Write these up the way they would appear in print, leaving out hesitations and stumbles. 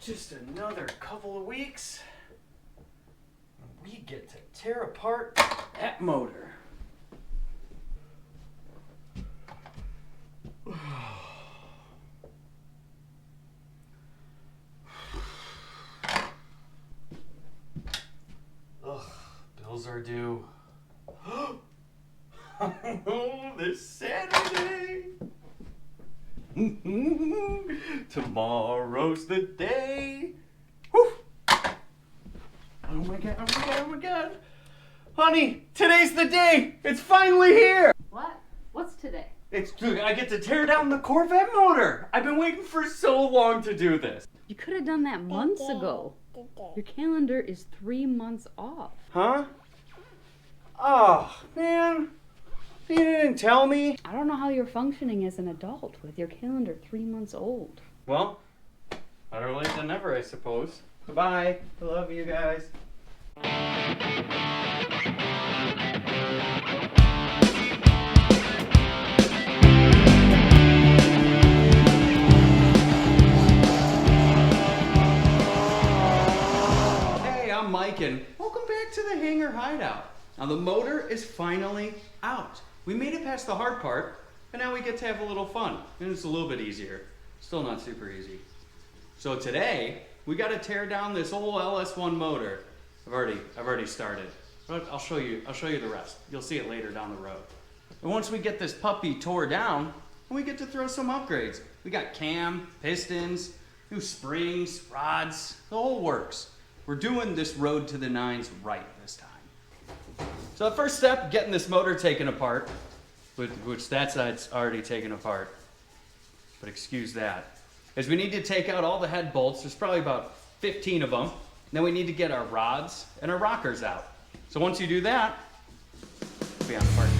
Just another couple of weeks, and we get to tear apart that motor. Ugh, bills are due. Oh, this Saturday. Tomorrow's the day. Whew. Oh my god, oh my god, oh my god. Honey, today's the day. It's finally here. What? What's today? I get to tear down the Corvette motor. I've been waiting for so long to do this. You could have done that months ago. Your calendar is 3 months off. Huh? Oh, man. You didn't tell me. I don't know how you're functioning as an adult with your calendar 3 months old. Well, better late than never, I suppose. Goodbye. I love you guys. Hey, I'm Mike and welcome back to the Hangar Hideout. Now the motor is finally out. We made it past the hard part, and now we get to have a little fun. And it's a little bit easier. Still not super easy. So today, we got to tear down this old LS1 motor. I've already started. But I'll show you the rest. You'll see it later down the road. And once we get this puppy tore down, we get to throw some upgrades. We got cam, pistons, new springs, rods, the whole works. We're doing this road to the 9's right this time. So the first step, getting this motor taken apart, which that side's already taken apart, but excuse that, is we need to take out all the head bolts. There's probably about 15 of them. Then we need to get our rods and our rockers out. So once you do that, we'll be on part 2.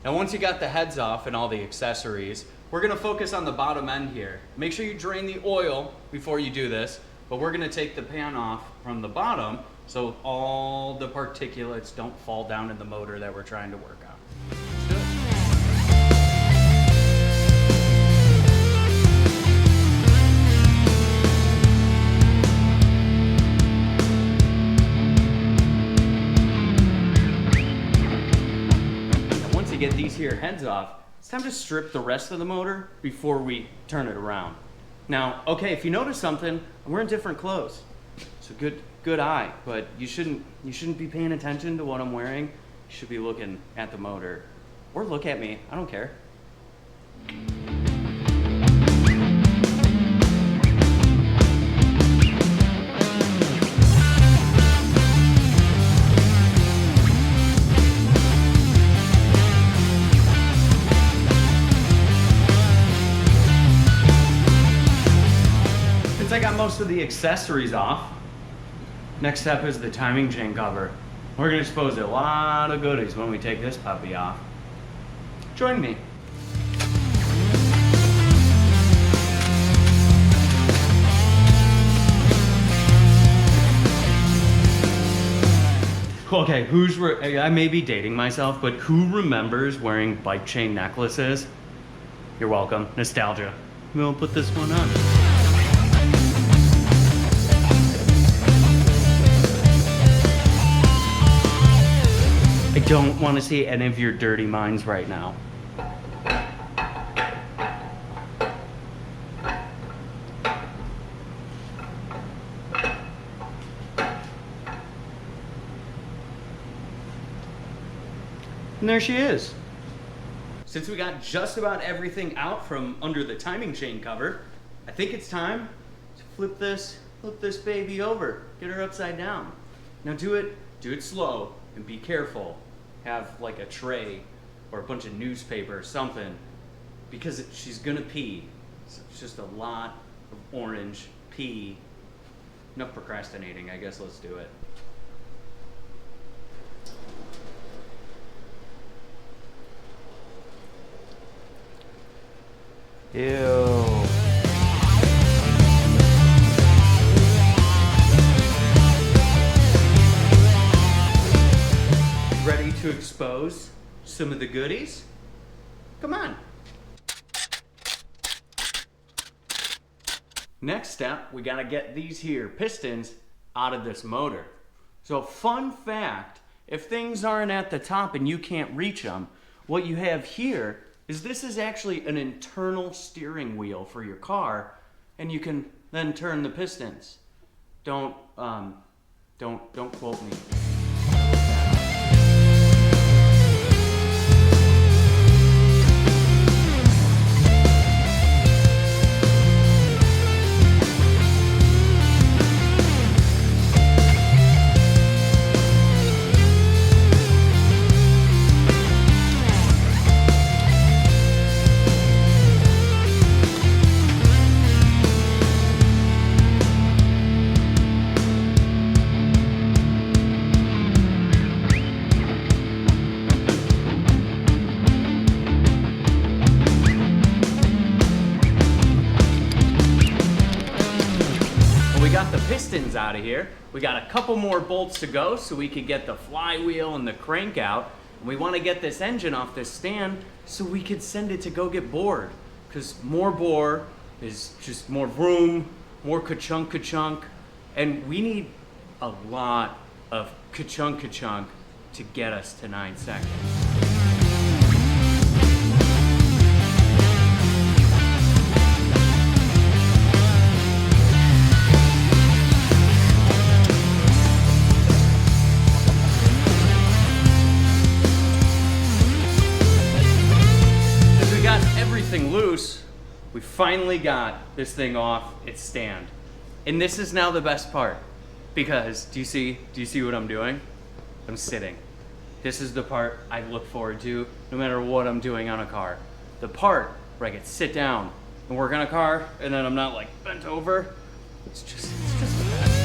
Now once you got the heads off and all the accessories, we're gonna focus on the bottom end here. Make sure you drain the oil before you do this, but we're gonna take the pan off from the bottom so all the particulates don't fall down in the motor that we're trying to work on. Let's do it. Get these here heads off, it's time to strip the rest of the motor before we turn it around. Now, okay, if you notice something, I'm wearing different clothes. So good eye, but you shouldn't be paying attention to what I'm wearing. You should be looking at the motor. Or look at me, I don't care. I got most of the accessories off. Next step is the timing chain cover. We're gonna expose a lot of goodies when we take this puppy off. Join me. Okay, I may be dating myself, but who remembers wearing bike chain necklaces? You're welcome, nostalgia. We'll put this one on. I don't want to see any of your dirty minds right now. And there she is. Since we got just about everything out from under the timing chain cover, I think it's time to flip this baby over. Get her upside down. Now do it slow and be careful. Have like a tray or a bunch of newspaper or something, because she's gonna pee. So it's just a lot of orange pee. Enough procrastinating, I guess let's do it. Ew. Ready to expose some of the goodies? Come on. Next step, we gotta get these here pistons out of this motor. So fun fact, if things aren't at the top and you can't reach them, what you have here is this is actually an internal steering wheel for your car, and you can then turn the pistons. Don't quote me. Pistons out of here. We got a couple more bolts to go so we could get the flywheel and the crank out. And we want to get this engine off this stand so we could send it to go get bored. Because more bore is just more vroom, more ka-chunk, and we need a lot of ka-chunk to get us to 9 seconds. Loose, we finally got this thing off its stand. And this is now the best part, because do you see what I'm doing? I'm sitting. This is the part I look forward to no matter what I'm doing on a car. The part where I get to sit down and work on a car and then I'm not like bent over. It's just the best.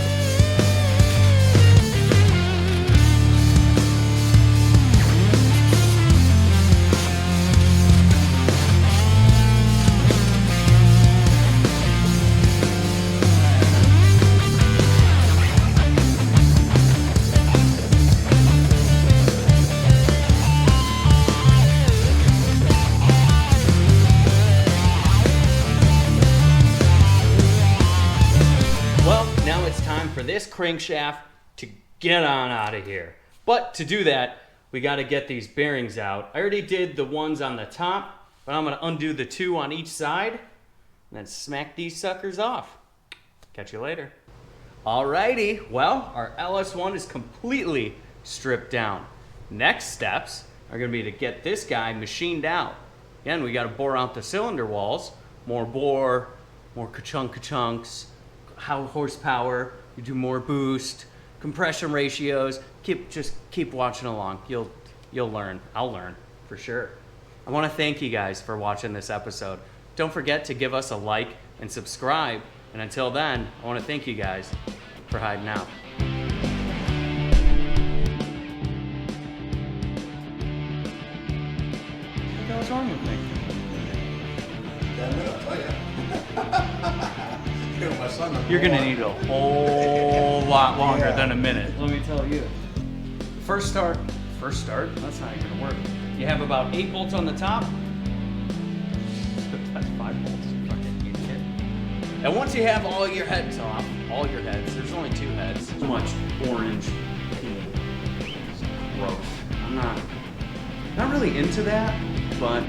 For this crankshaft to get on out of here. But to do that, we got to get these bearings out. I already did the ones on the top, but I'm going to undo the 2 on each side and then smack these suckers off. Catch you later. Alrighty, well, our LS1 is completely stripped down. Next steps are going to be to get this guy machined out. Again, we got to bore out the cylinder walls. More bore, more ka-chunks, how horsepower. You do more boost, compression ratios. Just keep watching along. You'll learn. I'll learn for sure. I want to thank you guys for watching this episode. Don't forget to give us a like and subscribe. And until then, I want to thank you guys for hiding out. What the hell's wrong with me? You're gonna need a whole lot longer than a minute, let me tell you. First start, that's not even gonna work. You have about 8 bolts on the top. That's 5 bolts, fucking idiot. And once you have all your heads off, there's only 2 heads. Too much orange. It's gross. I'm not really into that, but